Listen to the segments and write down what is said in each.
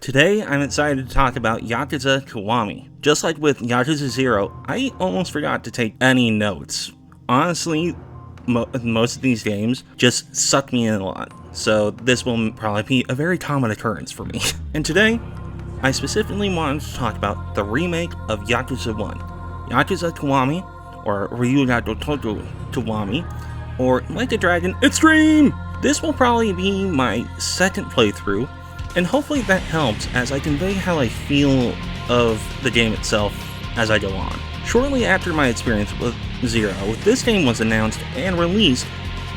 Today, I'm excited to talk about Yakuza Kiwami. Just like with Yakuza 0, I almost forgot to take any notes. Honestly, most of these games just suck me in a lot, so this will probably be a very common occurrence for me. And today, I specifically wanted to talk about the remake of Yakuza 1, Yakuza Kiwami, or Ryuga Kiwami, or Like a Dragon Extreme! This will probably be my second playthrough, and hopefully that helps as I convey how I feel of the game itself as I go on. Shortly after my experience with 0, this game was announced and released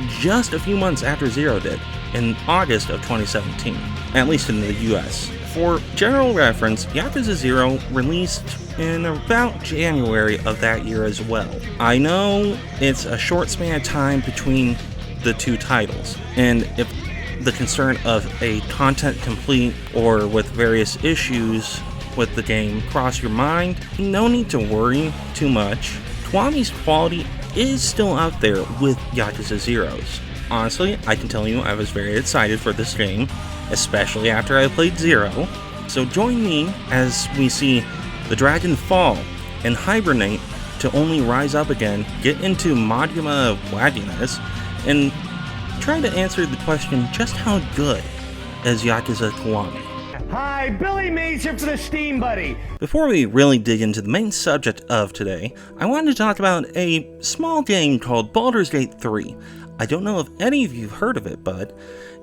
just a few months after 0 did, in August of 2017, at least in the US. For general reference, Yakuza 0 released in about January of that year as well. I know it's a short span of time between the two titles, and if the concern of a content complete or with various issues with the game cross your mind, no need to worry too much. Kiwami's quality is still out there with Yakuza 0's. Honestly, I can tell you I was very excited for this game, especially after I played 0. So join me as we see the dragon fall and hibernate to only rise up again, get into Majima wagginess, and try to answer the question just how good is Yakuza Kiwami. Hi, Billy Mays here for the Steam Buddy. Before we really dig into the main subject of today, I wanted to talk about a small game called Baldur's Gate 3. I don't know if any of you have heard of it, but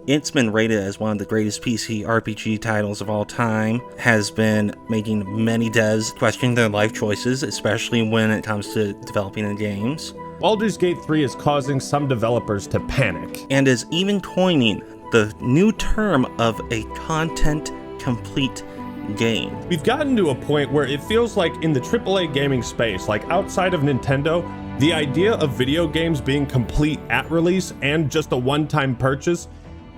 it's been rated as one of the greatest PC RPG titles of all time, has been making many devs question their life choices, especially when it comes to developing the games. Baldur's Gate 3 is causing some developers to panic, and is even coining the new term of a content complete game. We've gotten to a point where it feels like in the AAA gaming space, like outside of Nintendo, the idea of video games being complete at release and just a one-time purchase,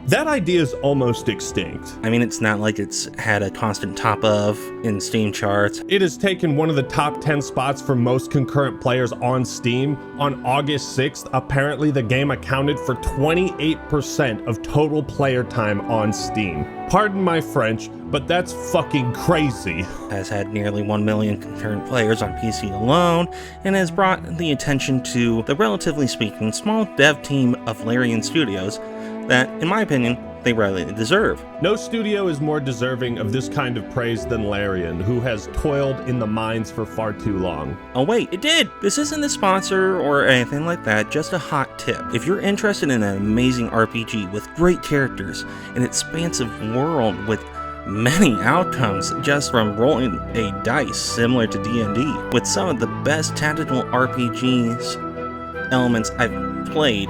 that idea is almost extinct. I mean, it's not like it's had a constant top of in Steam charts. It has taken one of the top 10 spots for most concurrent players on Steam. On August 6th, apparently the game accounted for 28% of total player time on Steam. Pardon my French, but that's fucking crazy. Has had nearly 1 million concurrent players on PC alone, and has brought the attention to the relatively speaking small dev team of Larian Studios that, in my opinion, they rightly deserve. No studio is more deserving of this kind of praise than Larian, who has toiled in the mines for far too long. Oh wait, it did! This isn't a sponsor or anything like that, just a hot tip. If you're interested in an amazing RPG with great characters, an expansive world with many outcomes just from rolling a dice similar to D&D, with some of the best tactical RPGs elements I've played,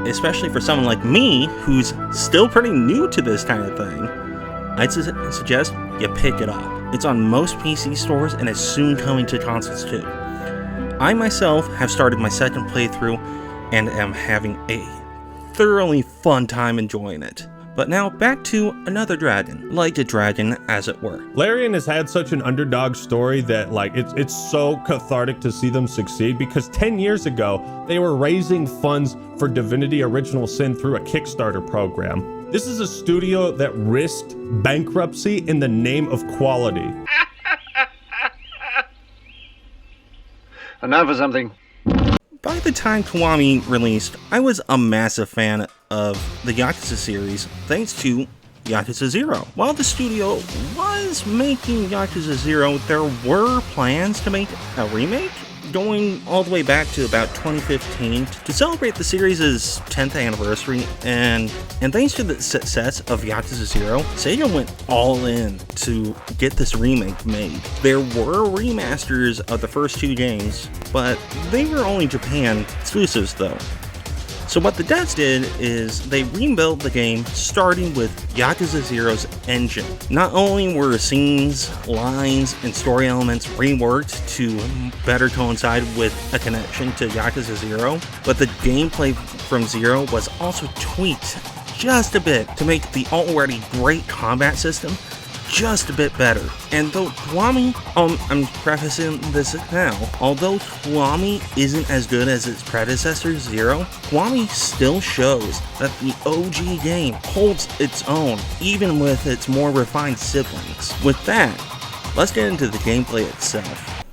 especially for someone like me who's still pretty new to this kind of thing, I'd suggest you pick it up. It's on most PC stores and is soon coming to consoles too. I myself have started my second playthrough and am having a thoroughly fun time enjoying it. But now back to another dragon, like a dragon as it were. Larian has had such an underdog story that it's so cathartic to see them succeed, because 10 years ago they were raising funds for Divinity Original Sin through a Kickstarter program. This is a studio that risked bankruptcy in the name of quality. And now for something. By the time Kiwami released, I was a massive fan of the Yakuza series thanks to Yakuza 0. While the studio was was making Yakuza 0, there were plans to make a remake, going all the way back to about 2015 to celebrate the series' 10th anniversary, and thanks to the success of Yakuza 0, Sega went all in to get this remake made. There were remasters of the first 2 games, but they were only Japan exclusives though. So what the devs did is they rebuilt the game starting with Yakuza 0's engine. Not only were scenes, lines, and story elements reworked to better coincide with a connection to Yakuza 0, but the gameplay from 0 was also tweaked just a bit to make the already great combat system just a bit better. And though Kiwami, I'm prefacing this now, although Kiwami isn't as good as its predecessor 0, Kiwami still shows that the OG game holds its own, even with its more refined siblings. With that, let's get into the gameplay itself.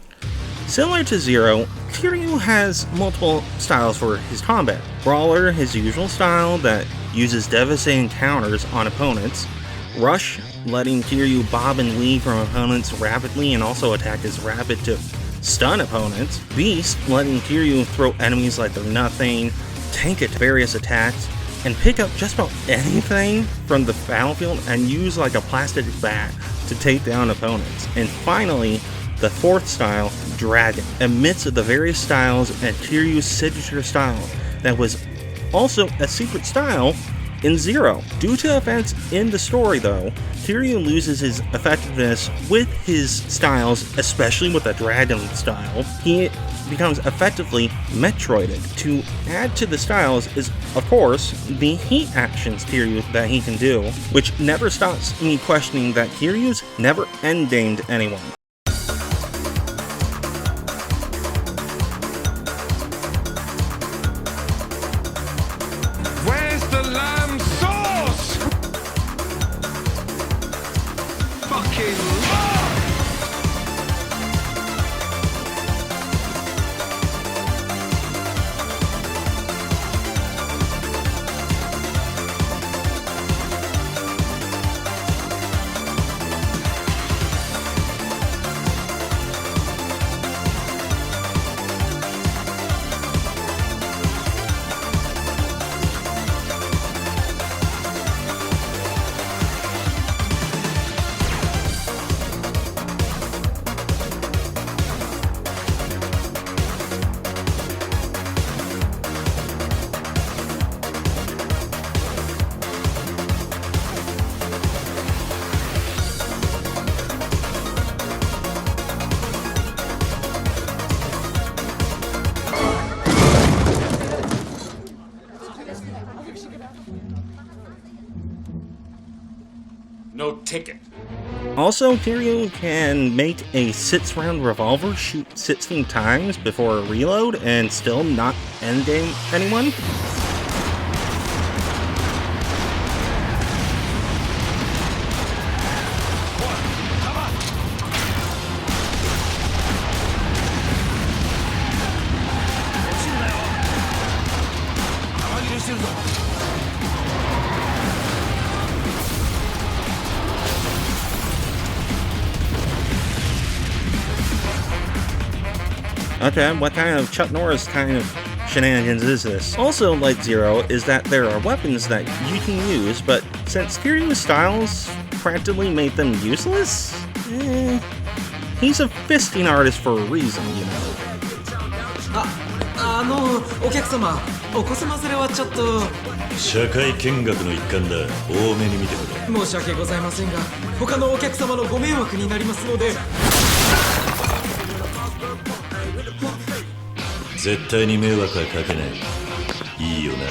Similar to 0, Kiryu has multiple styles for his combat. Brawler, his usual style that uses devastating counters on opponents. Rush, letting Kiryu bob and weave from opponents rapidly and also attack is rapid to stun opponents. Beast, letting Kiryu throw enemies like they're nothing, tank it to various attacks, and pick up just about anything from the battlefield and use like a plastic bat to take down opponents. And finally, the 4th style, Dragon, amidst the various styles and Kiryu's signature style that was also a secret style in 0. Due to events in the story though, Kiryu loses his effectiveness with his styles, especially with the dragon style. He becomes effectively Metroided. To add to the styles is, of course, the heat actions Kiryu that he can do, which never stops me questioning that Kiryu's never endgamed anyone. Where's the lamb sauce? Fucking love! No ticket. Also, Kiryu can make a 6-round revolver shoot 16 times before a reload and still not endgame anyone. Okay, what kind of Chuck Norris kind of shenanigans is this? Also, like 0, is that there are weapons that you can use, but since Kiryu's styles practically made them useless, he's a fisting artist for a reason, you know. お客様、お子様連れはちょっと社会見学の一環だ。多めに見てくれ。申し訳ございませんが、他のお客様のご迷惑になりますので。絶対に迷惑はかけない。いいよな。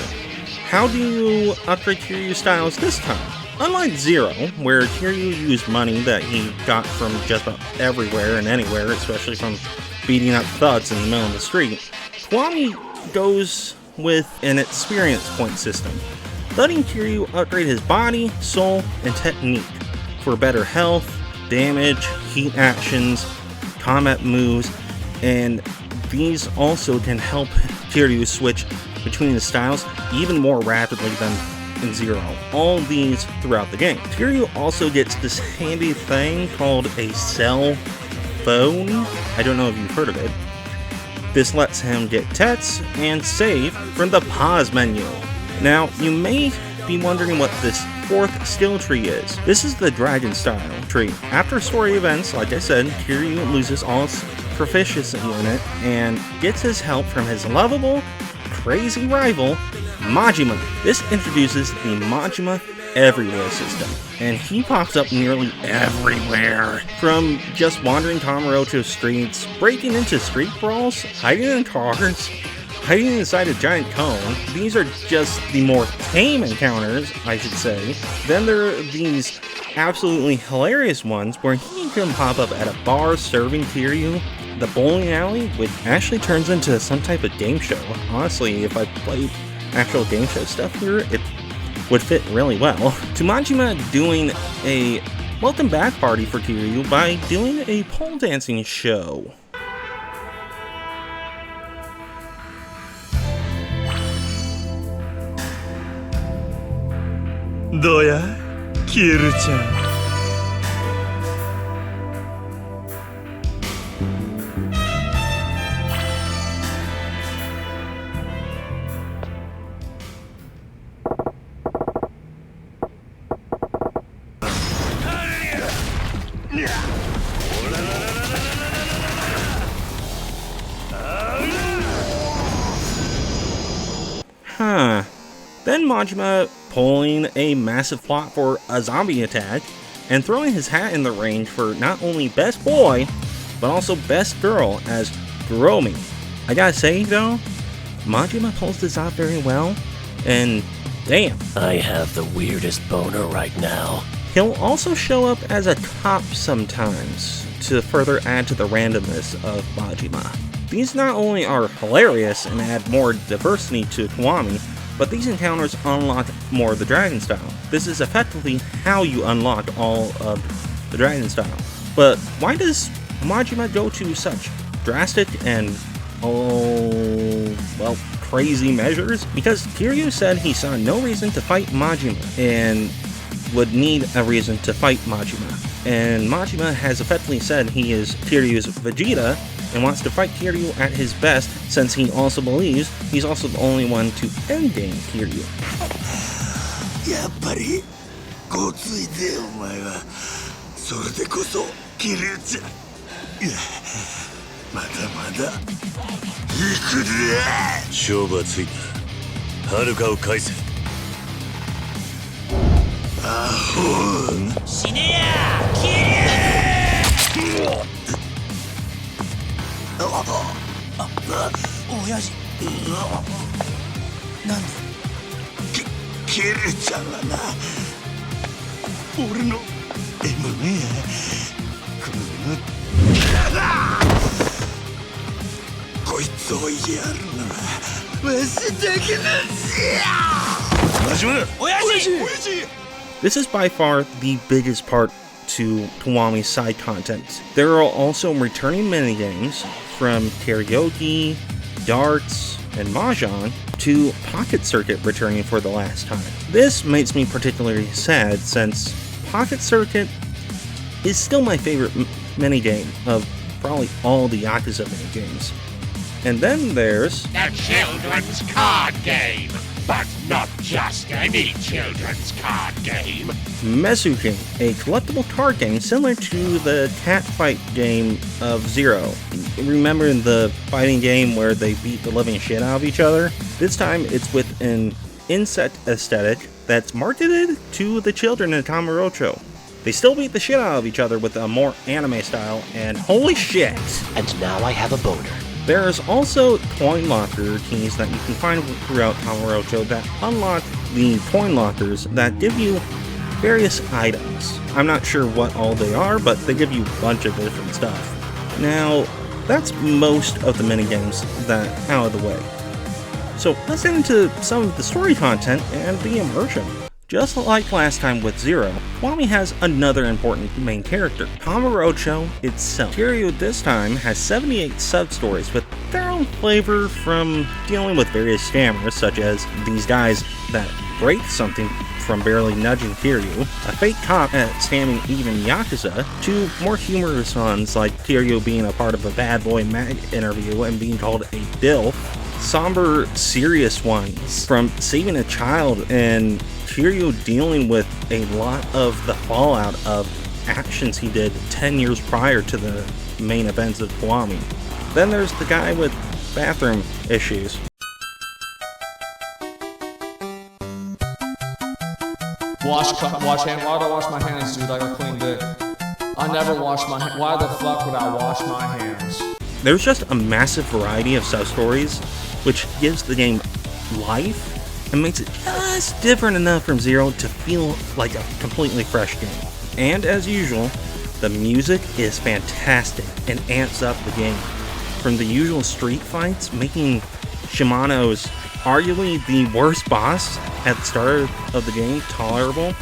How do you upgrade Kiryu's styles this time? Unlike 0, where Kiryu used money that he got from just about everywhere and anywhere, especially from beating up thugs in the middle of the street, Kiwami goes with an experience point system, letting Kiryu upgrade his body, soul, and technique for better health, damage, heat actions, combat moves, and these also can help Kiryu switch between the styles even more rapidly than and Zero, all these throughout the game. Kiryu also gets this handy thing called a cell phone. I don't know if you've heard of it. This lets him get texts and save from the pause menu. Now, you may be wondering what this fourth skill tree is. This is the dragon style tree. After story events, like I said, Kiryu loses all his proficiency in it and gets his help from his lovable, crazy rival, Majima. This introduces the Majima Everywhere system, and he pops up nearly everywhere. From just wandering Kamurocho streets, breaking into street brawls, hiding in cars, hiding inside a giant cone. These are just the more tame encounters, I should say. Then there are these absolutely hilarious ones where he can pop up at a bar serving Kiryu, the bowling alley, which actually turns into some type of game show. Honestly, if I played actual game show stuff here, it would fit really well. To Majima doing a welcome back party for Kiryu by doing a pole dancing show. Doya, Kiru-chan. Then Majima pulling a massive plot for a zombie attack and throwing his hat in the ring for not only best boy, but also best girl as Guromi. I gotta say though, Majima pulls this off very well, and damn. I have the weirdest boner right now. He'll also show up as a cop sometimes to further add to the randomness of Majima. These not only are hilarious and add more diversity to Kiwami, but these encounters unlock more of the dragon style. This is effectively how you unlock all of the dragon style. But why does Majima go to such drastic and, crazy measures? Because Kiryu said he saw no reason to fight Majima and would need a reason to fight Majima. And Majima has effectively said he is Kiryu's Vegeta and wants to fight Kiryu at his best, since he also believes he's also the only one to endgame Kiryu. やっぱりごついでお前はそれでこそキリュウちゃんいやまだまだ行くぜ勝負はついた遥かを返せアホ死ねやキリュウ親父なんでキリュウちゃんはな俺のMMAやこいつをやるのはわしだけなんじゃ親父 This is by far the biggest part to Kiwami's side content. There are also returning minigames from karaoke, darts, and mahjong to Pocket Circuit returning for the last time. This makes me particularly sad since Pocket Circuit is still my favorite minigame of probably all the Yakuza minigames. And then there's The children's card game, but not just any children's card game. Mesuken, a collectible card game similar to the cat fight game of Zero. Remember the fighting game where they beat the living shit out of each other? This time it's with an insect aesthetic that's marketed to the children in Kamurocho. They still beat the shit out of each other with a more anime style, and holy shit! And now I have a boner. There's also coin locker keys that you can find throughout Kamurocho that unlock the coin lockers that give you various items. I'm not sure what all they are, but they give you a bunch of different stuff. Now, that's most of the minigames that out of the way. So let's get into some of the story content and the immersion. Just like last time with Zero, Kiwami has another important main character, Kamurocho itself. Kiryu this time has 78 sub-stories with their own flavor, from dealing with various scammers such as these guys that breaks something from barely nudging Kiryu, a fake cop at scamming even Yakuza, to more humorous ones like Kiryu being a part of a Bad Boy Mag interview and being called a DILF, somber, serious ones from saving a child and Kiryu dealing with a lot of the fallout of actions he did 10 years prior to the main events of Kiwami. Then there's the guy with bathroom issues. Wash hand. Why do I wash my hands, dude? I got clean dick. I never wash my hands. Why the fuck would I wash my hands? There's just a massive variety of sub-stories, which gives the game life and makes it just different enough from Zero to feel like a completely fresh game. And as usual, the music is fantastic and amps up the game. From the usual street fights, making Shimano's arguably the worst boss at the start of the game tolerable.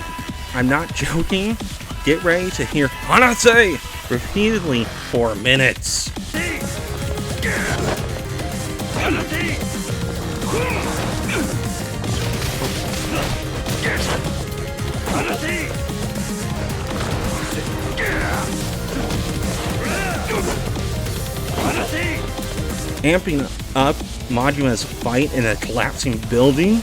I'm not joking. Get ready to hear Hanase repeatedly for minutes. Amping up Majima's fight in a collapsing building.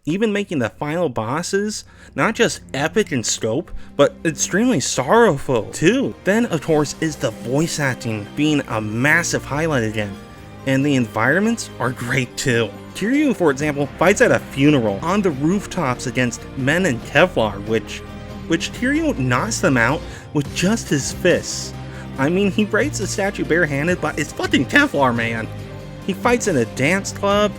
Even making the final bosses not just epic in scope, but extremely sorrowful too. Then of course is the voice acting being a massive highlight again, and the environments are great too. Kiryu, for example, fights at a funeral on the rooftops against men in Kevlar, which Kiryu knocks them out with just his fists. I mean, he breaks the statue barehanded, but it's fucking Kevlar, man. He fights in a dance club,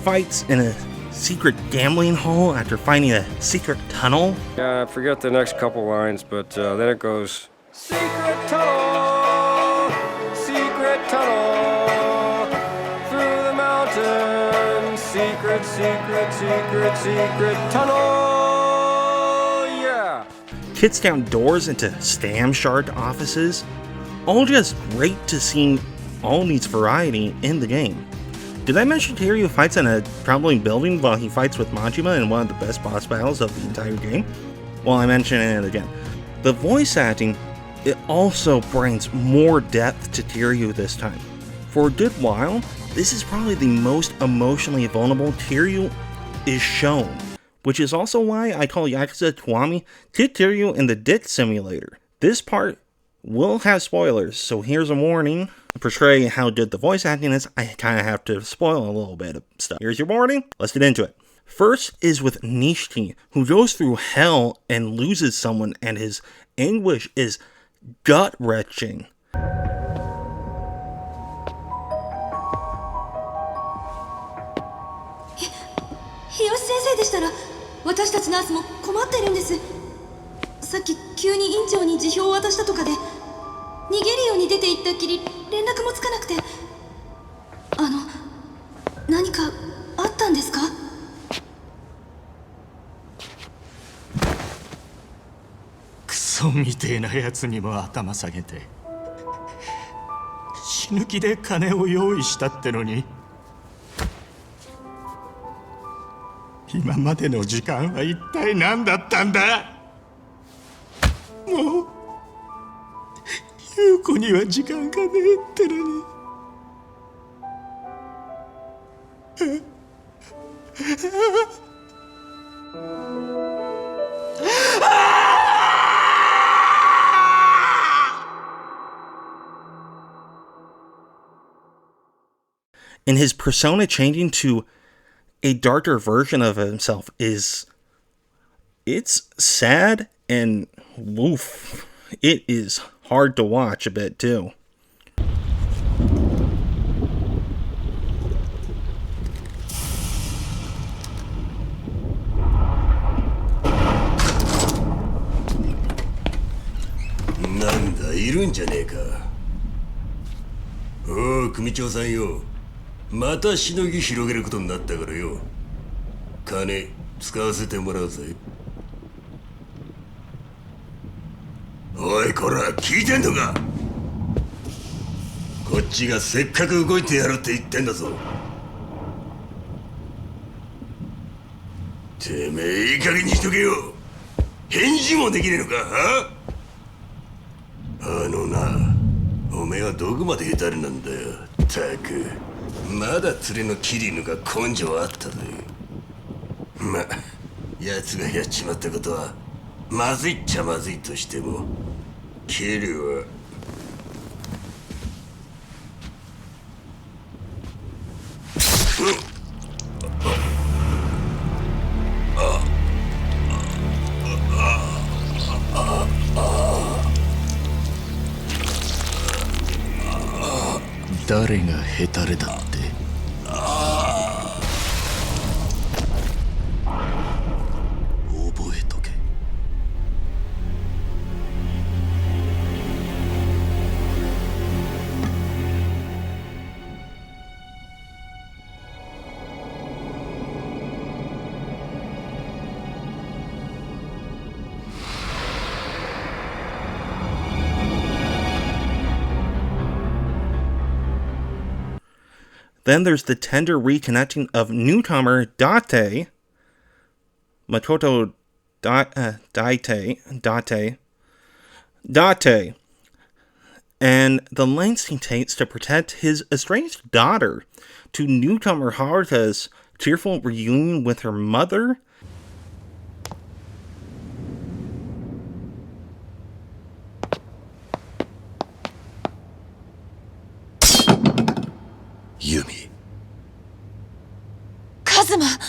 fights in a secret gambling hall after finding a secret tunnel. Yeah, I forget the next couple lines, but then it goes, Secret tunnel, through the mountain, secret tunnel, yeah. Kicks down doors into Stam Shard offices. All just great to see all these variety in the game. Did I mention Kiryu fights in a crumbling building while he fights with Majima in one of the best boss battles of the entire game? Well, I mentioned it again. The voice acting, it also brings more depth to Kiryu this time. For a good while, this is probably the most emotionally vulnerable Kiryu is shown, which is also why I call Yakuza Kiwami Kid Kiryu in the Dick Simulator. This part will have spoilers, so here's a warning. To portray how good the voice acting is, I kind of have to spoil a little bit of stuff. Here's your warning, let's get into it. First is with Nishiki, who goes through hell and loses someone, and his anguish is gut-wrenching. 日吉先生でしたら、私たちナースも困ってるんです。さっき急に院長に辞表を渡したとかで、逃げるように出て行ったっきり連絡もつかなくて。何かあったんですか？クソみてえなやつにも頭下げて、死ぬ気で金を用意したってのに。今までの時間は一体何だったんだ。もう優子には時間がねえってのに。And his persona changing to a darker version of himself it's sad and woof. It is hard to watch a bit too. Nanda, いるんじゃねえか。おう、組長さんよ。またしのぎ広げることになったからよ。金使わせてもらうぜ。おいこら聞いてんのか。こっちがせっかく動いてやるって言ってんだぞ。てめえいい加減にしとけよ。返事もできねえのか。あのな、おめえはどこまでヘタレなんだよ。たくまだ連れのキリヌが根性あったぜ。ま、奴がやっちまったことはまずいっちゃまずいとしても、キリは誰がヘタレだって。覚えとけ。Then there's the tender reconnecting of newcomer Date, Makoto Date, and the lengths he takes to protect his estranged daughter, to newcomer Haruta's tearful reunion with her mother. Yumi. カズマ、は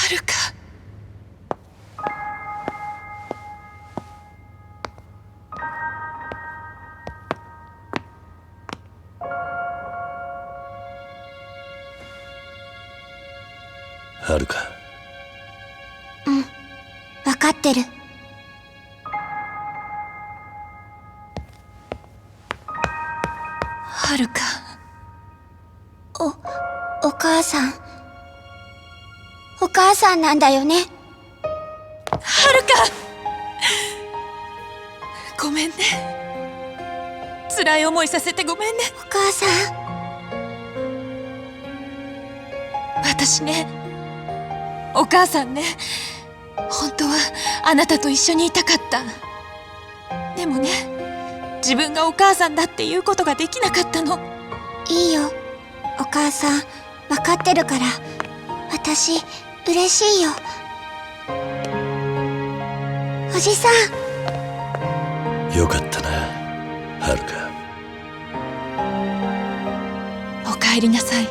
るか。はるか。うん、わかってる。はるか。お母さん。お母さんなんだよね。はるか。ごめんね。辛い思いさせてごめんね。お母さん。私ね、お母さんね、本当はあなたと一緒にいたかった。でもね、自分がお母さんだっていうことができなかったの。いいよ、お母さん、分かってるから。私嬉しいよ。おじさん。よかったな、はるか。おかえりなさい、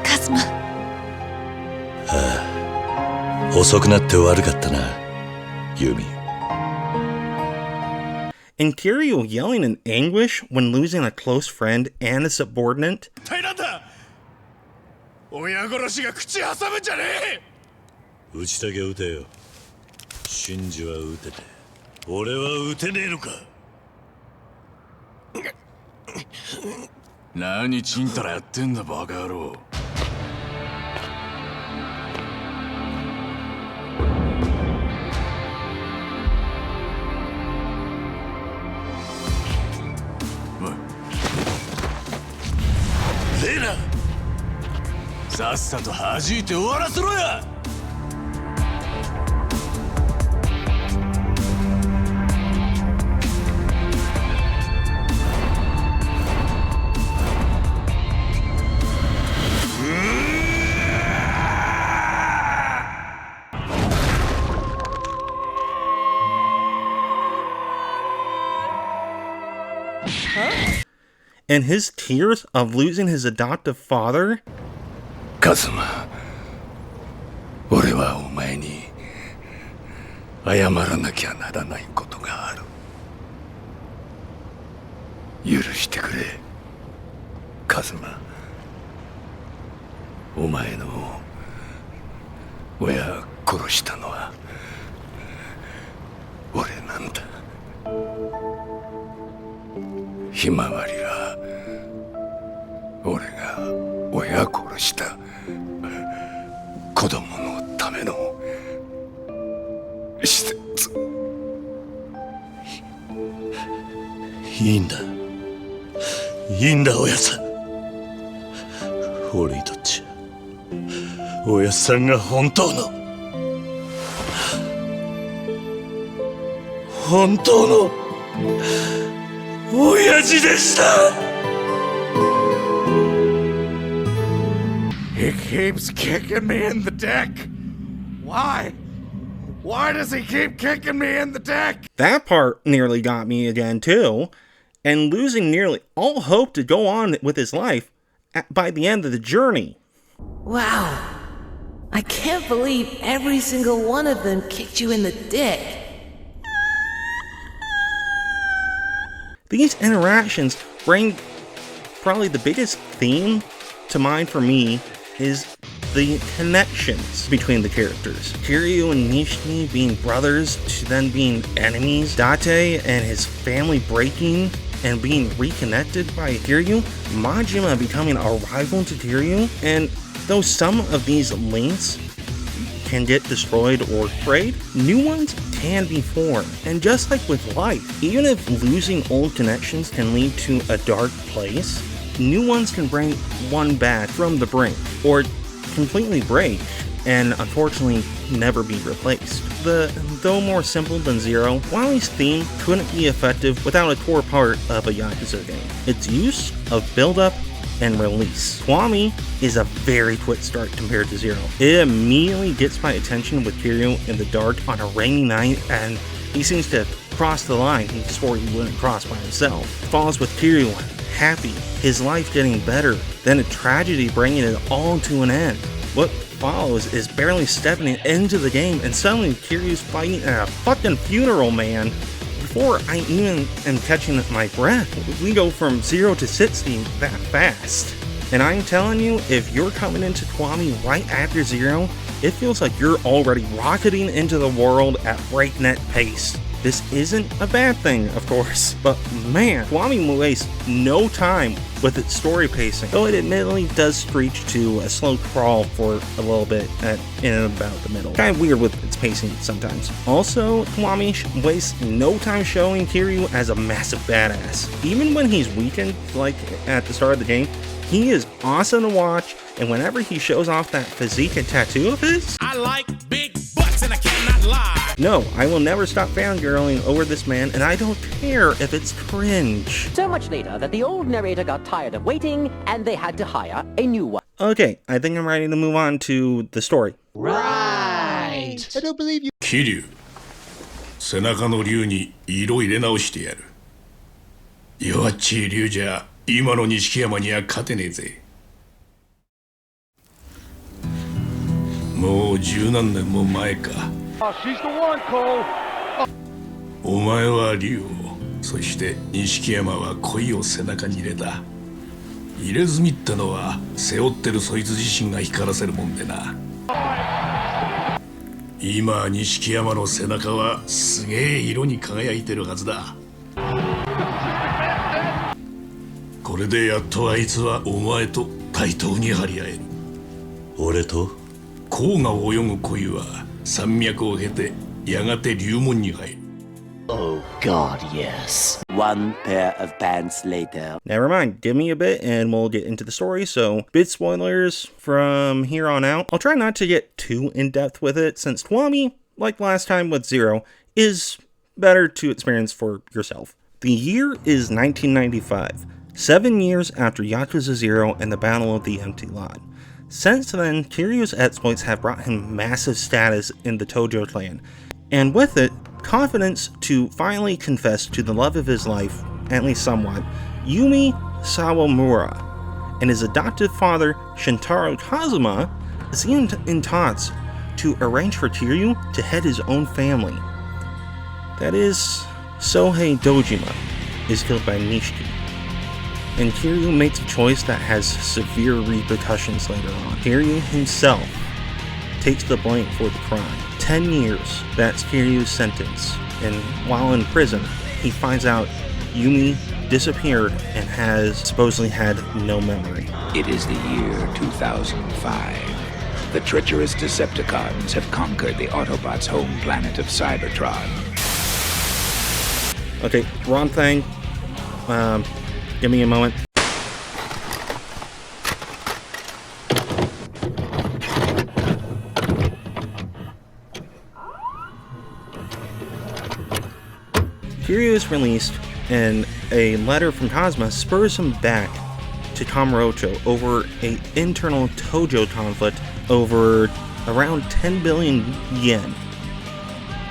カズマ。ああ、遅くなって悪かったな、ユミ。And Kiryu yelling in anguish when losing a close friend and a subordinate. 親殺しが口挟むんじゃねえ。打ちたきゃ撃てよ。シンジは撃てて俺は撃てねえのか。何ちんたらやってんだバカ野郎。レナ、さっさと弾いて終わらせろや。And his tears of losing his adoptive father. カズマ、俺はお前に謝らなきゃならないことがある。許してくれ、カズマ。お前の親殺したのは俺なんだ。ひまわりは俺が親殺した子供のための施設。いいんだいいんだおやさん。俺にとっちゃおやさんが本当の親父でした。 He keeps kicking me in the dick. Why? Why does he keep kicking me in the dick? That part nearly got me again, too. And losing nearly all hope to go on with his life by the end of the journey. Wow. I can't believe every single one of them kicked you in the dick. These interactions bring probably the biggest theme to mind for me is the connections between the characters. Kiryu and Nishiki being brothers to then being enemies. Date and his family breaking and being reconnected by Kiryu. Majima becoming a rival to Kiryu. And though some of these links can get destroyed or frayed, new ones can be formed. And just like with life, even if losing old connections can lead to a dark place, new ones can bring one back from the brink, or completely break and unfortunately never be replaced. Though more simple than Zero, Wally's theme couldn't be effective without a core part of a Yakuza game: its use of build-up and release. Kiwami is a very quick start compared to Zero. It immediately gets my attention with Kiryu in the dark on a rainy night, and he seems to cross the line he swore he wouldn't cross by himself. It follows with Kiryu happy, his life getting better, then a tragedy bringing it all to an end. What follows is barely stepping into the game, and suddenly Kiryu's fighting at a fucking funeral, man. Before I even am catching my breath, we go from 0 to 60 that fast. And I'm telling you, if you're coming into Kiwami right after 0, it feels like you're already rocketing into the world at breakneck pace. This isn't a bad thing, of course, but man, Kiwami wastes no time with its story pacing, though it admittedly does screech to a slow crawl for a little bit in and about the middle. Kind of weird with its pacing sometimes. Also, Kiwami wastes no time showing Kiryu as a massive badass. Even when he's weakened, like at the start of the game, he is awesome to watch, and whenever he shows off that physique and tattoo of his, I like big butts and I cannot lie. No, I will never stop fangirling over this man, and I don't care if it's cringe. So much later that the old narrator got tired of waiting, and they had to hire a new one. Okay, I think I'm ready to move on to the story. Right. I don't believe you. 桐生、背中の竜に色入れ直してやる。弱っちい竜じゃ今の錦山には勝てねえぜ。もう十何年も前か。お前は竜を、そして錦山は恋を背中に入れた。入れ墨ってのは背負ってるそいつ自身が光らせるもんでな。今錦山の背中はすげえ色に輝いてるはずだ。これでやっとあいつはお前と対等に張り合える。俺と甲が泳ぐ恋は山脈を経てやがて龍門に入る。Oh god, yes. One pair of pants later. Never mind, give me a bit and we'll get into the story, so big spoilers from here on out. I'll try not to get too in-depth with it, since Kiwami, like last time with Zero, is better to experience for yourself. The year is 1995, 7 years after Yakuza 0 and the Battle of the Empty Lot. Since then, Kiryu's exploits have brought him massive status in the Tojo clan, and with it, confidence to finally confess to the love of his life, at least somewhat, Yumi Sawamura, and his adoptive father, Shintaro Kazuma, is in talks to arrange for Kiryu to head his own family. That is, Sohei Dojima is killed by Nishiki, and Kiryu makes a choice that has severe repercussions later on. Kiryu himself takes the blame for the crime. 10 years, that's Kiryu's sentence, and while in prison, he finds out Yumi disappeared and has supposedly had no memory. It is the year 2005. The treacherous Decepticons have conquered the Autobots' home planet of Cybertron. Okay, wrong thing. Give me a moment. Kiryu is released, and a letter from Kazuma spurs him back to Kamurocho over an internal Tojo conflict over around 10 billion yen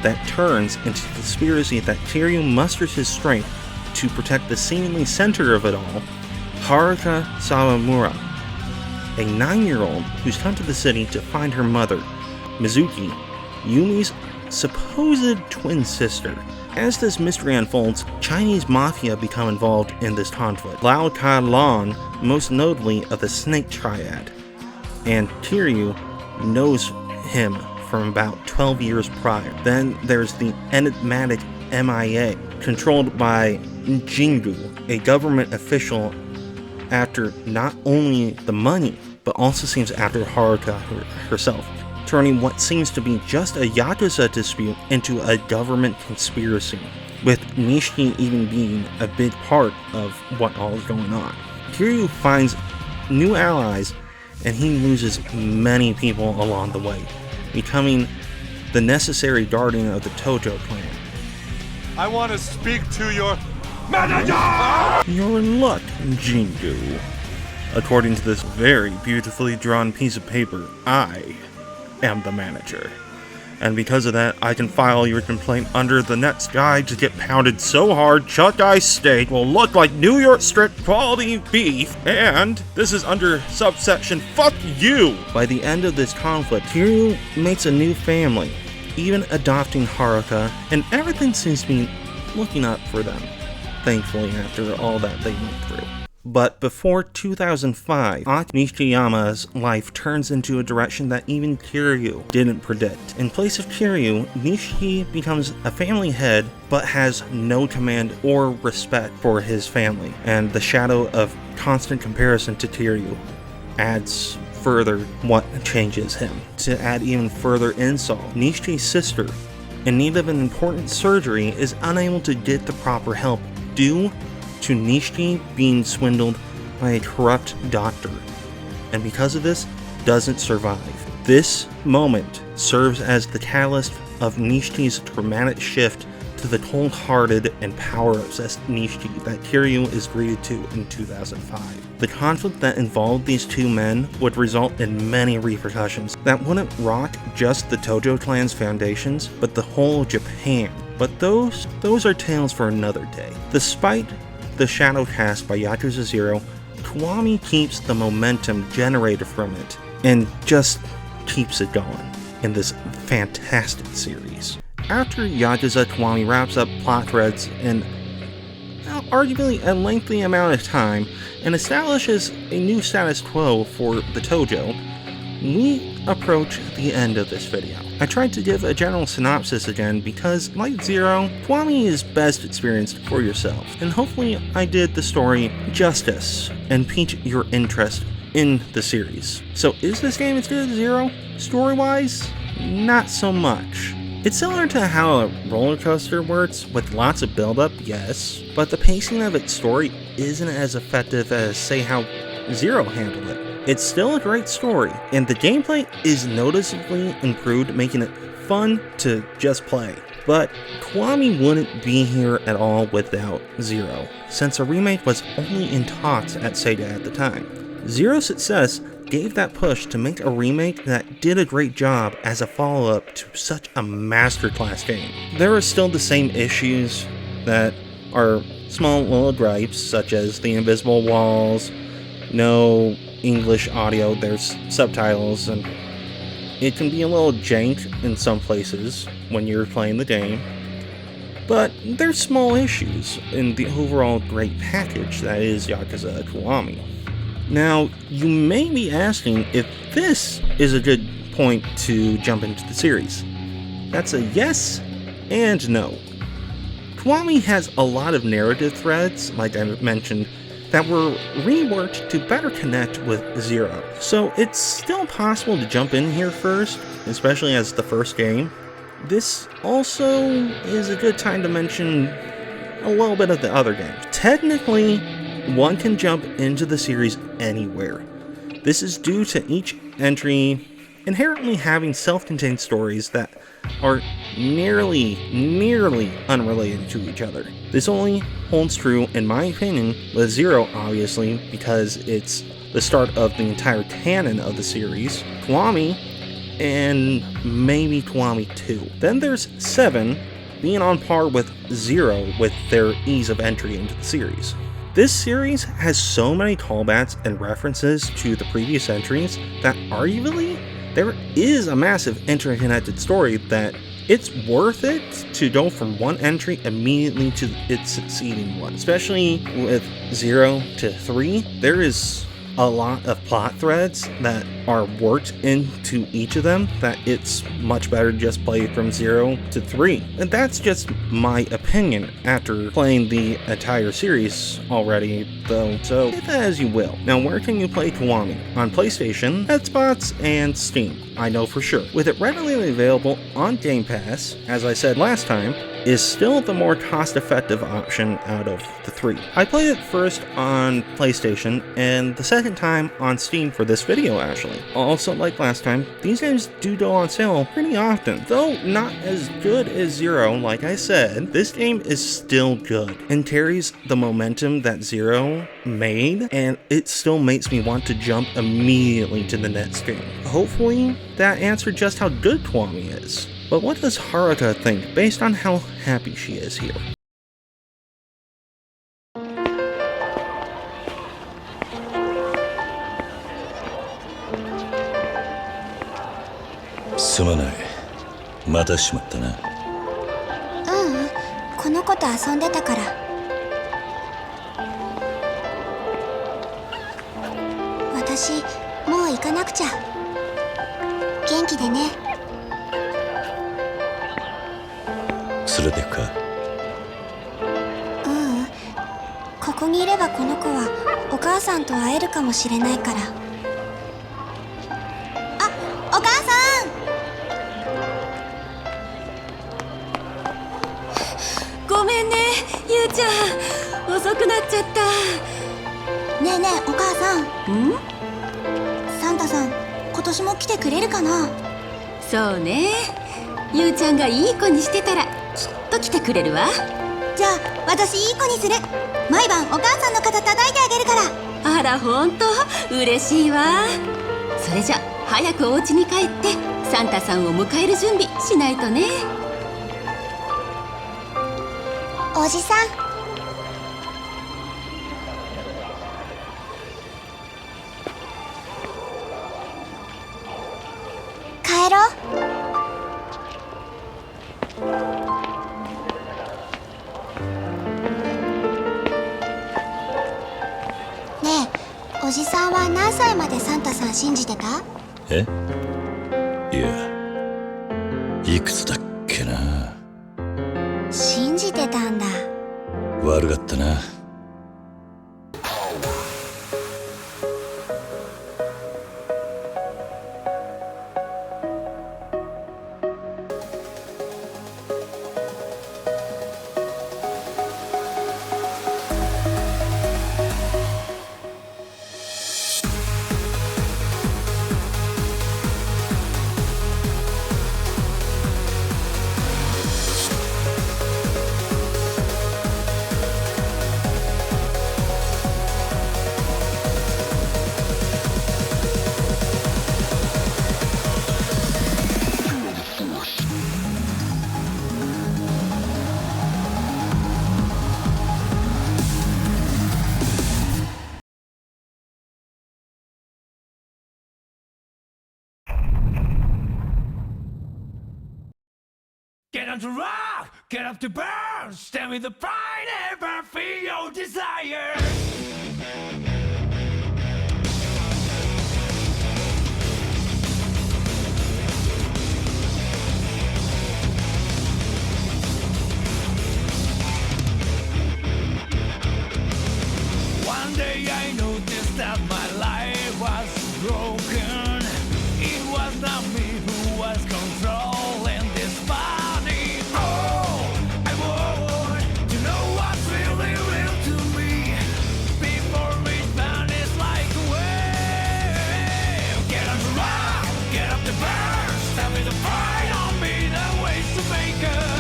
that turns into a conspiracy that Kiryu musters his strength to protect the seemingly center of it all, Haruka Sawamura, a 9-year-old who's come to the city to find her mother, Mizuki, Yumi's supposed twin sister. As this mystery unfolds, Chinese mafia become involved in this conflict, Lao Ka Lan most notably of the Snake Triad, and Kiryu knows him from about 12 years prior. Then there's the enigmatic MIA, controlled by Jingu, a government official after not only the money, but also seems after Haruka herself, turning what seems to be just a Yakuza dispute into a government conspiracy, with Nishiki even being a big part of what all is going on. Kiryu finds new allies, and he loses many people along the way, becoming the necessary guardian of the Tojo clan. I want to speak to your manager! You're in luck, Jingu. According to this very beautifully drawn piece of paper, I am the manager. And because of that, I can file your complaint under the next guy to get pounded so hard Chuck Ice Steak will look like New York strip quality beef, and this is under subsection fuck you! By the end of this conflict, Kiryu makes a new family, even adopting Haruka, and everything seems to be looking up for them, thankfully, after all that they went through. But before 2005, Nishiyama's life turns into a direction that even Kiryu didn't predict. In place of Kiryu, Nishiki becomes a family head, but has no command or respect for his family, and the shadow of constant comparison to Kiryu adds further what changes him. To add even further insult, Nishiki's sister, in need of an important surgery, is unable to get the proper help due to Nishiki being swindled by a corrupt doctor, and because of this, doesn't survive. This moment serves as the catalyst of Nishiki's dramatic shift to the cold-hearted and power-obsessed Nishiki that Kiryu is greeted to in 2005. The conflict that involved these two men would result in many repercussions that wouldn't rock just the Tojo clan's foundations, but the whole of Japan. But those are tales for another day. Despite the shadow cast by Yakuza 0, Kiwami keeps the momentum generated from it and just keeps it going in this fantastic series. After Yakuza Kiwami wraps up plot threads in arguably a lengthy amount of time and establishes a new status quo for the Tojo, we approach the end of this video. I tried to give a general synopsis again because, like Zero, Kiwami is best experienced for yourself, and hopefully I did the story justice and piqued your interest in the series. So is this game as good as Zero? Story-wise, not so much. It's similar to how a roller coaster works, with lots of build-up, yes, but the pacing of its story isn't as effective as, say, how Zero handled it. It's still a great story, and the gameplay is noticeably improved, making it fun to just play. But Kiwami wouldn't be here at all without Zero, since a remake was only in talks at Sega at the time. Zero's success gave that push to make a remake that did a great job as a follow-up to such a masterclass game. There are still the same issues that are small little gripes, such as the invisible walls, no English audio, there's subtitles, and it can be a little jank in some places when you're playing the game. But there's small issues in the overall great package that is Yakuza Kiwami. Now, you may be asking if this is a good point to jump into the series. That's a yes and no. Kiwami has a lot of narrative threads, like I mentioned, that were reworked to better connect with Zero. So it's still possible to jump in here first, especially as the first game. This also is a good time to mention a little bit of the other games. Technically, one can jump into the series anywhere. This is due to each entry inherently having self-contained stories that are nearly unrelated to each other. This only holds true, in my opinion, with Zero, obviously, because it's the start of the entire canon of the series, Kiwami, and maybe Kiwami 2. Then there's 7, being on par with Zero with their ease of entry into the series. This series has so many callbacks and references to the previous entries that arguably there is a massive interconnected story that it's worth it to go from one entry immediately to its succeeding one. Especially with 0 to 3, there is a lot of plot threads that are worked into each of them that it's much better to just play from 0 to 3. And that's just my opinion after playing the entire series already, though, so take that as you will. Now, where can you play Kiwami? On PlayStation, Xbox, and Steam, I know for sure. With it readily available on Game Pass, as I said last time, is still the more cost-effective option out of the 3. I played it first on PlayStation and the second time on Steam for this video, actually. Also, like last time, these games do go on sale pretty often. Though not as good as 0, like I said, this game is still good and carries the momentum that 0 made, and it still makes me want to jump immediately to the next game. Hopefully, that answered just how good Kiwami is. But what does Haruka think based on how happy she is here?ごめんね、ゆうちゃん。遅くなっちゃった。ねえねえ、お母さん。サンタさん、今年も来てくれるかな？そうね。ゆうちゃんがいい子にしてたら、きっと来てくれるわ。じゃあ、私いい子にする。毎晩お母さんの肩叩いてあげるから。あら、ほんと？嬉しいわ。それじゃ、早くお家に帰って、サンタさんを迎える準備しないとね。おじさん。帰ろう。ねえ、おじさんは何歳までサンタさん信じてた？え？いや、いくつだっけな。信じてたんだ。悪かったな。Get up to rock, get up to burn, stand with the pride, never feel your desire. One day I noticed that my life was broken. It was not me who was controlling this body. Oh, I want to know what's Get up to burst, tell me to fight on me, the ways to make us.